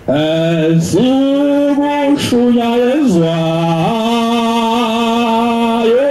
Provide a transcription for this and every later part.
sikushunyayezwayo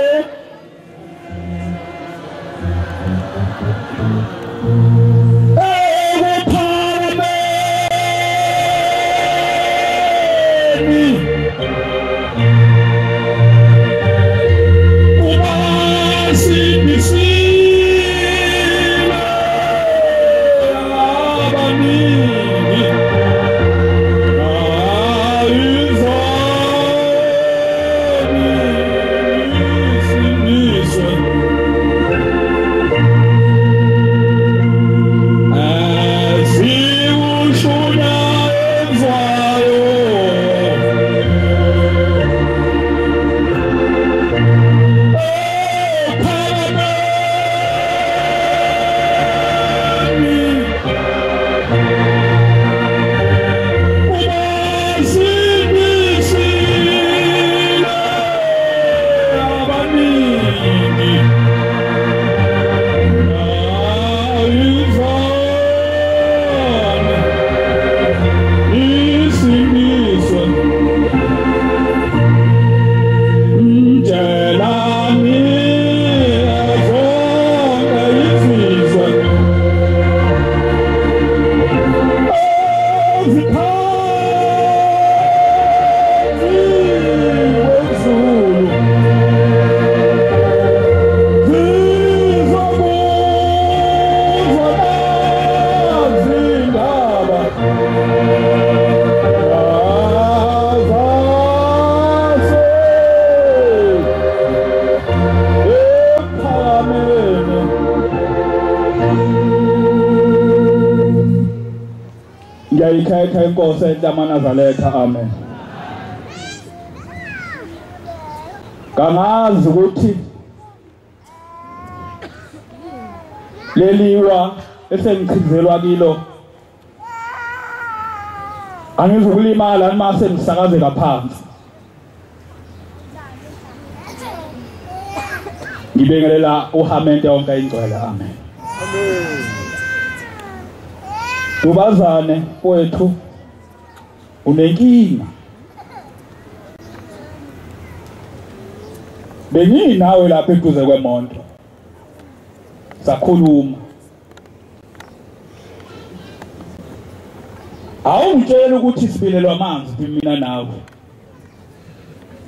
ngiyayikhetha inkosi yaManazaretha amen. Kangazi ukuthi leliwa esengichizelwa kilo angizukulimala uma sengisakazeka phansi. Ngibingelela uhamente wonke ingcwele amen. Amen. Ubazane kwethu unenkinga. Benginawe lapha eduze kwemonto. Sakhuluma. Awungitshela ukuthi sibilelwa amanzi mina nawe.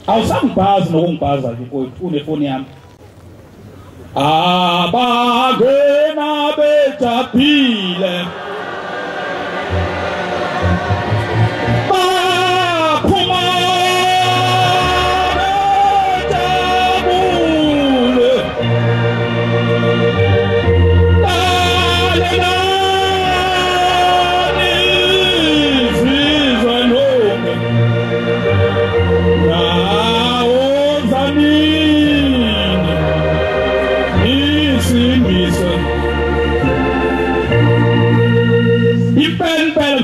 Awusangibhazi nokungibhaza kwethu unefoni yami. Abagena bejabile.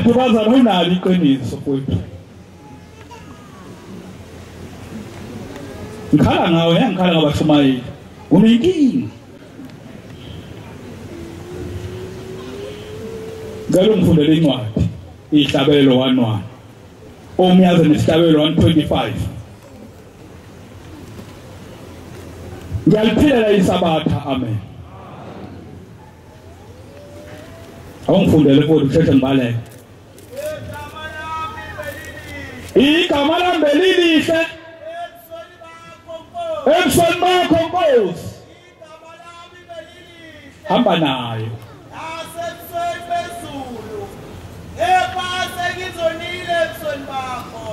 Kubazana unalo iqiniso kwethu. Ngikhala ngawe ngikhala ngabashumayeli. Unenkinga. Ngalo ngifundele incwadi ihlabelo 1:1. Omyaze nesihlabelo 1:25. Ngiyaliphilela isabatha amen. Awungifundele kodwa usheshe ngibaleke. Igama lami belilihle ebusweni bakho Nkosi. Igama lami belilihle hamba nayo nasebusweni bezulu ephase ngizonile ebusweni bakho.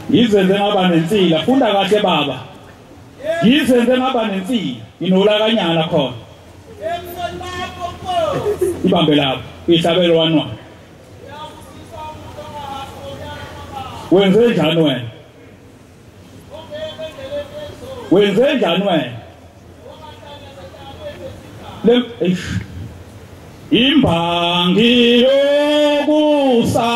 Ngizenze ngaba nensila. Funda kahle baba. Ngizenze ngaba nensila. Inolakanyana khona. Ebusweni bakho Nkosi. Ibambe lapho. Ihlabelo 1:1. Wenze njani wena? Wenze njani wena? Imbangi yokusa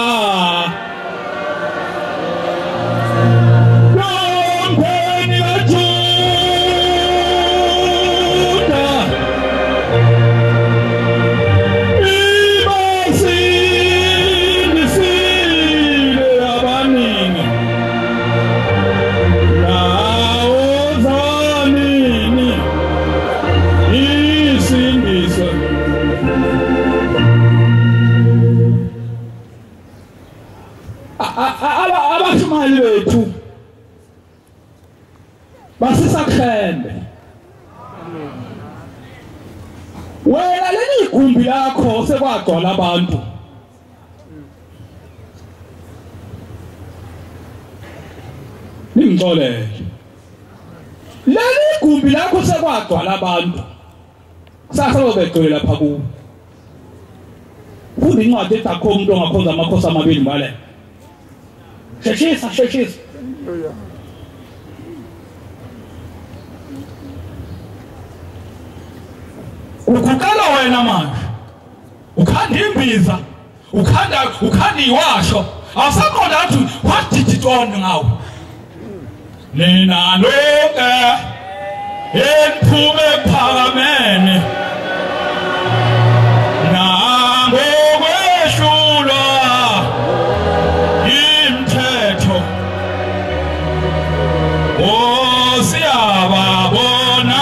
abamali bethu basisakhembe wena leli igumbi lakho sekwagcwala abantu ningixolele leli igumbi lakho sekwagcwala abantu kusasa lobegcwele lapha kuwo ufunda incwadi ethi akho umuntu ongakhoza amakhosi amabili ngale sheshisa ukukala wena manje ukhanda imbiza ukhanda iwasho awusakhona athi what did it on ngawo nina loke eniphume ephakameni nangokwehlulwa imithetho siyababona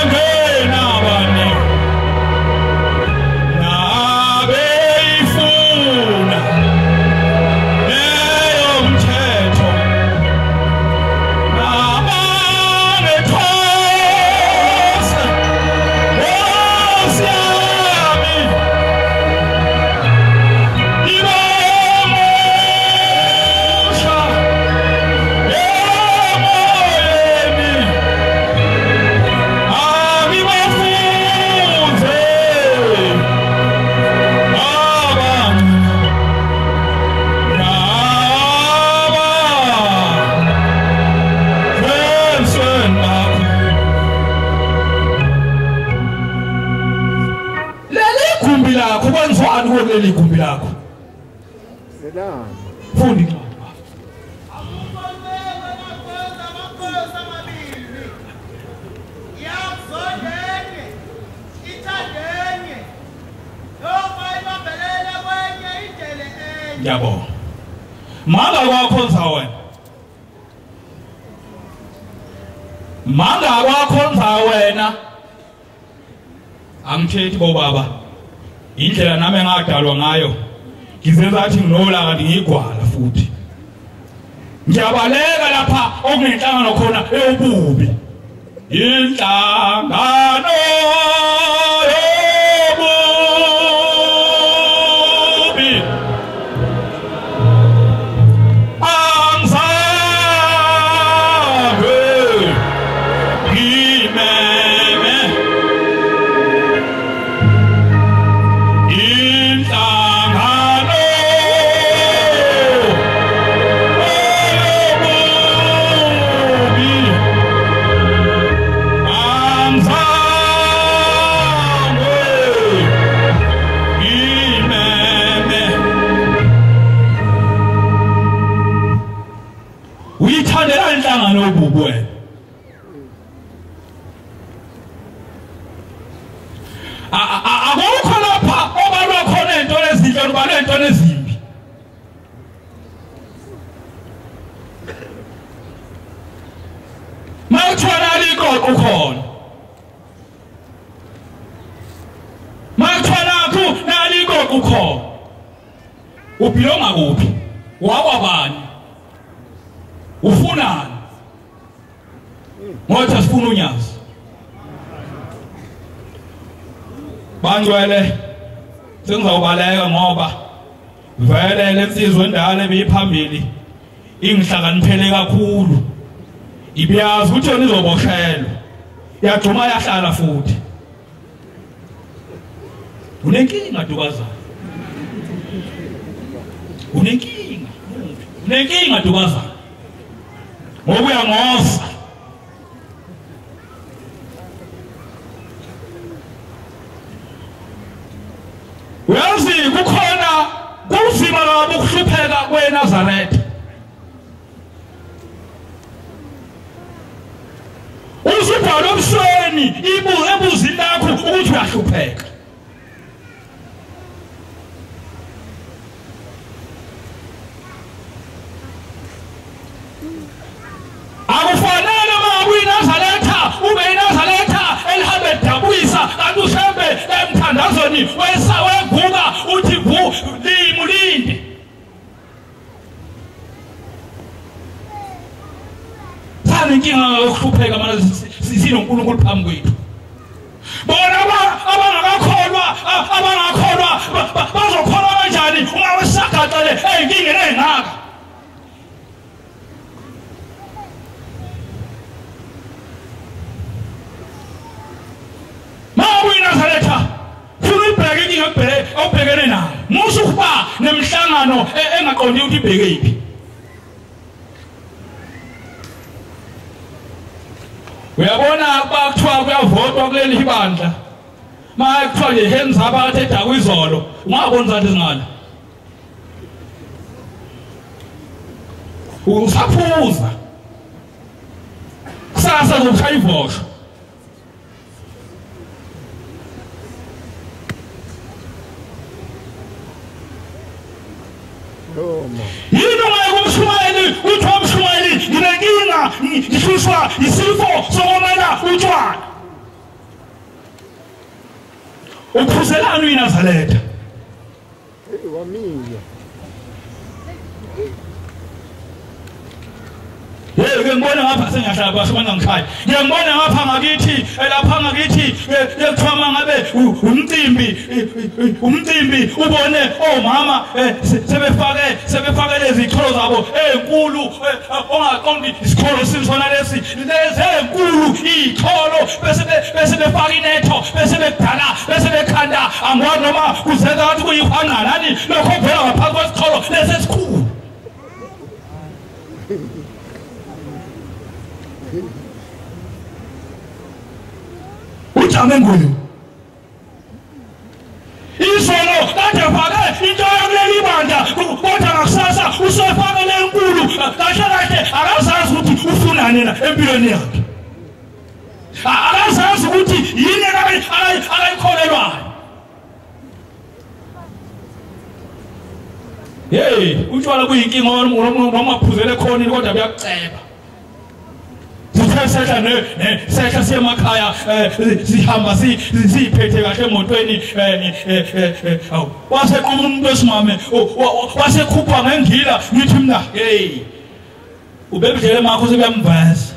engenabani nabeyifuna leyo mthetho nabanethose siyami ibamusha emoyeni angibafunze abantu leli gumbi lakho kwenziwani kuleli gumbi lakho fundi yabo manga kwakhonza wena manga kwakhonza wena angithethi bobaba indlela nami engadalwa ngayo ngizenza athi nginola kanti ngigwala futhi ngiyabaleka lapha okunenhlangano khona eyobubi inhlangano yobubi angizange ngimeme inhlangano yobubi angizange ngimeme uyithandela inhlangano yobubi wena akukho lapha obalwa khona into ezinhle ubalwa into ezimbi mawuthona liqoqo khona mawuthona ku naliqoqo khona ubhilonga kuphi wakwabani ufunani ngothi asifuna unyazi bangcwele sengizawubaleka ngoba vele lensizwe endala ebiphambili ingihlakaniphele kakhulu ibiyazi ukuthi yona izoboshelwa yagcuma yahlala futhi unenkinga dukazana unenkinga dukazana ngoba uyangosa uyazi kukhona kunzima kabi ukuhlupheka kweNazaretha uzibhala obusweni ebuzini lakho ukuthi uyahlupheka akufanele makuyiNazaretha ube yiNazaretha elihambe dabuyisa kanti usembe emthandazweni weguka uthi vu limulinde siyapheka manje sinoNkulunkulu phambi kwethu. Bona abangakholwa bazokholwa kanjani uma wesagaxele ey'nkingeni ey'ngaka? Nazaretha funa ibheke inkinga obhekene nayo. Musu ukuba nemhlangano engaqondi ukuthi ibheke iphi. Uyabona bakuthiwa kuyavotwa kuleli ibandla. Manje kuthiwa nje hands up athi edakwizolo. Ungabona zathi zingane. Usaphuza. Kusasa zokushaya ivosho. Yini kumshumayeli uthi umshumayeli nginenkinga ngishuswa isifo sokomela utshwala. Uphuzelana uyiNazaretha. Wamiya. Ngibona ngapha sengiyahlala phasi manje ngikhaya. Ngiyambona ngapha ngakithi lapha ngakithi yekuthoma ngabe umcimbi ubone omama sebefake lezi icholo zabo ezinkulu ongaqondi isikholo sinsona lesi ezinkulu icholo bese befaka inetho bese bedala bese bekhanda angwazi noma kuzenza ukuthi kuyikhwanqana lokho vela ngaphansi kwesicholo lesi esikhulu. Ujame nguyo. Izolo kade fake into yokuleli bandla kodwa ngakusasa usefake lenkulu kahle akazazi ukuthi ufunani na empilweni yakhe. Akazazi ukuthi yini akayikholelwayo. Utshwala kuyinkinga noma uphuzele khona kodwa buyakuceba. Sehla siyemakhaya sihamba siphethe kahle emotweni wasequma umuntu wesimame wasekhupha ngengila ngithi mina ubebudlele makho sebeyamvasa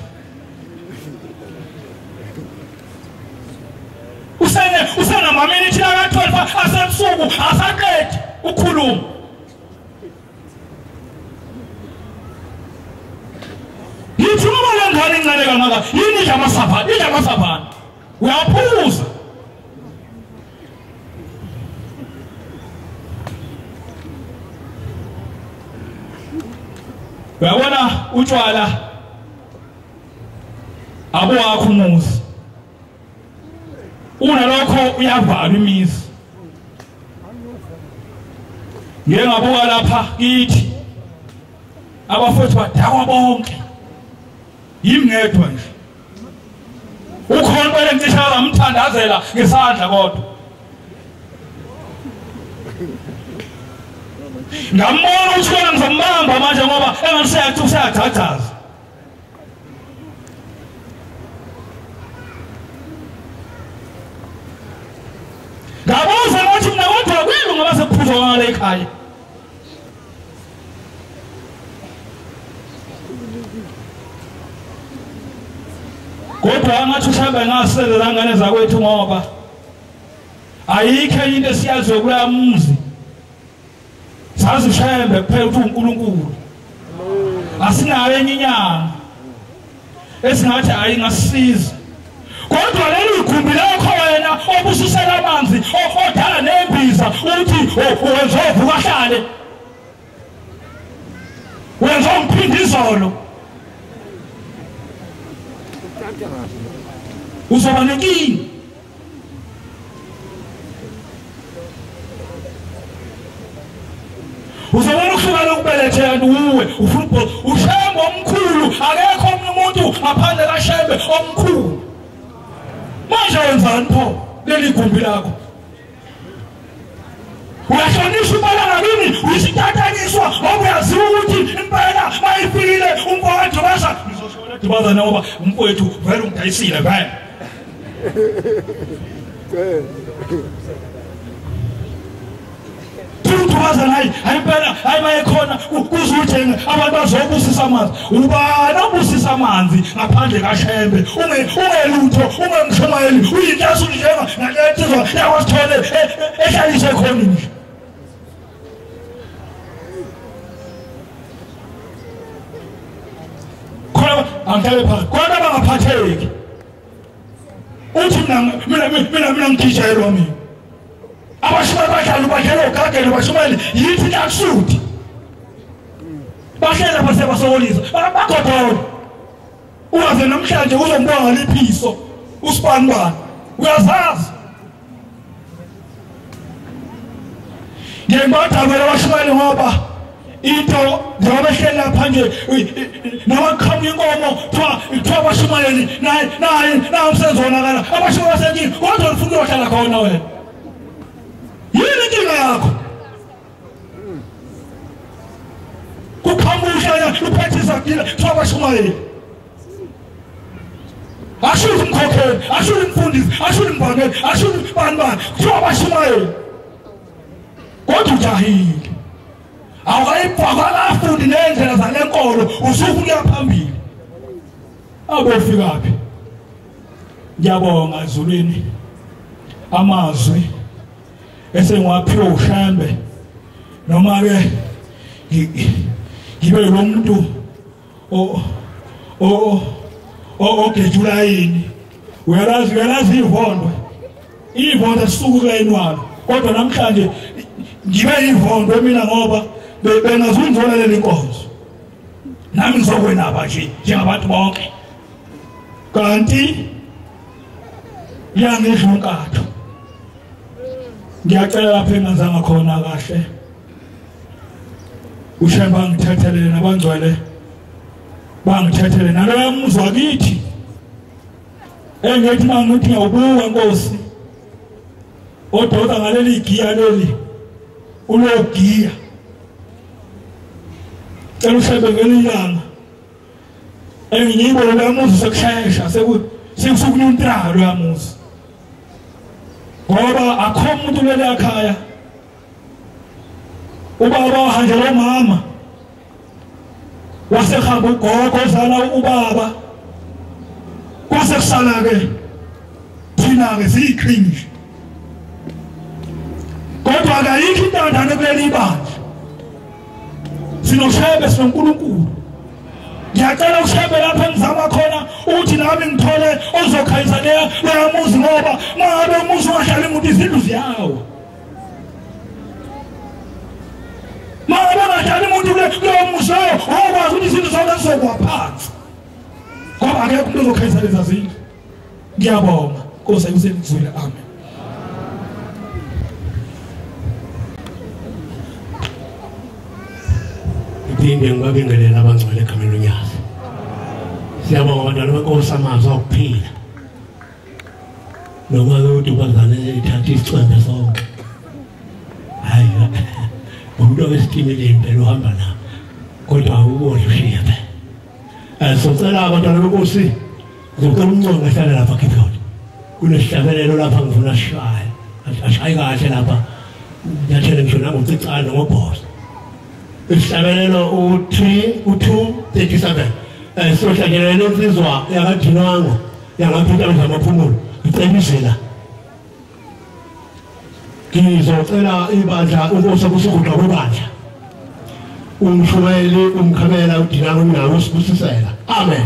usenamaminithi aka-12 asebusuku asaqedi ukhuluma. Yithi uma lengane incane kangaka yini ijamasapha uyaphuza. Uyabona utshwala abowakho umuzi unalokho uyavala imizi. Ngeke ngabuka lapha kithi abafowethu badakwa bonke yimi ngedwa nje. Ukhona bele ngicishaka amthandazela ngesandla kodwa. Ngambona ukuthi wena ngizombamba manje ngoba engaseyathi usayagcagcaza. Ngabuza ukuthi mina kodwa kwini ngoba sekuphuthwa ngale ekhaya. Kodwa angathi ushaba ngasele langane zakwethu ngoba ayikho into esiyaziyo kula muzi. Sazi ushembe kuphela ukuthi uNkulunkulu. Asinayo enye inyanga esingathi ayingasisiza. Kodwa leli igumbi lakho wena obususela amanzi odala nembiza uthi wenza uvukahlale. Wenza umphindizolo. Uzoba nenkinga. Uzobona ukusuka lokubelethela uwe ufuna ushembe omkhulu akekho umuntu ngaphandle kaShembe omkhulu. Manje wenzani pho leli gumbi lakho? Uyahlonishwa imali ngakini uyisitatanyiswa ngoba uyaziwa ukuthi impela mayifikile umfowethu basa ngizoshola dibaza ngoba umfowethu vele ungidayisile vele. uthukaza naye hayiphela hayibayekhona kuzuthenge abantu bazobusisa amanzi ubani obusisa amanzi ngaphandle kaShembe ungelutho ungemshumayeli uyintasu njenga nalethizwa yakwasithole ehlalise khona nje khona angithe pha khona bangaphatheki uthi mina ngidijayelwa mina abashumeli badlala ubakhele ogagele bashumeli yithi Inhlalisuthi bahlela base basokolisa bagodola uyaze namhlanje uzombuka ngaliphiso usibanibani uyazazi ngembathamela abashumeli ngoba into njengoba ehlela phandle nabaqhamuka inkomo kuthiwa abashumayeli naye umsenzonakala abashumeli basenkini kodwa ufuna ukuyohlala khona wena yini inkinga yakho kuqhamuka luphethisa kila kuthiwa abashumayeli ashule umkhokheli ashule umfundisi ashule umbangeli ashule bani kuthiwa abashumayeli kodwa ujahile awukayifundi nendlela zalenkolo usukuya phambili abofikaphi ngiyabonga ezulwini amazwi esengwaphiwa uShembe noma ke ngibe lo muntu ogejulayini uyalazi ivondo sisuka enwalo kodwa namhlanje ngibe ivondo mina ngoba bengazungizolele inkonzo nami ngizokwenaba nje njengabantu bonke kanti yangidlunkatho ngiyacela lapha engazanga khona kahle uShembe ngithethelele nabangcwele bangithethelele naloya muzwa kithi engithi mangithi ngiyawubuka Nkosi ododa ngaleli giya leli ulogiya cela uShembe ngelilanga engiyibona la muzi sekushayesha sekusukunyuntralo yamuzi ngoba akho umuntu leli ekhaya ubaba wahanjela umama wasehamba ugogo ozala ubaba kwase kusala ke thina ke siyiqhinji kodwa akayikho intandane kuleli ibandla sinoShembe sinoNkulunkulu ngiyacela uShembe lapha engizama khona ukuthi nami ngithole ozokhayisa leya muzi ngoba ngabe umuzi ungahlala imuntu izindlu ziyawo ngabe ngahlala imuntu kuleyo muzi wayo okwazi ukuthi izindlu zonke zizokwa phansi ngoba akekho umuntu ozokhayisa lezi zindlu ngiyabonga Nkosi ayisebenzile amen Iphinde ngibabingelela abangcwele egameni lonyaka. Siyabonga abantwana beNkosi amazwi okuphila. Noma ukuthi bazane ithatha isicembe sonke. Hayi. Umuntu wesitimeleni phela uhamba na. Kodwa awuboni ushiya phela. Socela abantwana beNkosi ngicela umncongo ehlala lapha khiphona. Kunesihlabelelo lapha ngifuna sishaya. Ashayi kahle lapha. Ngiyathela ngisho nangoCicane ngobhosa. Isihlabelelo u237 sohlangene nensizwa yakadinwango yangaphila ngamaphumulo icebisela ngizocela ibandla Nkosi kusukudwa kwebandla umshumeli umkhamela udinwango nawo usibusisela amen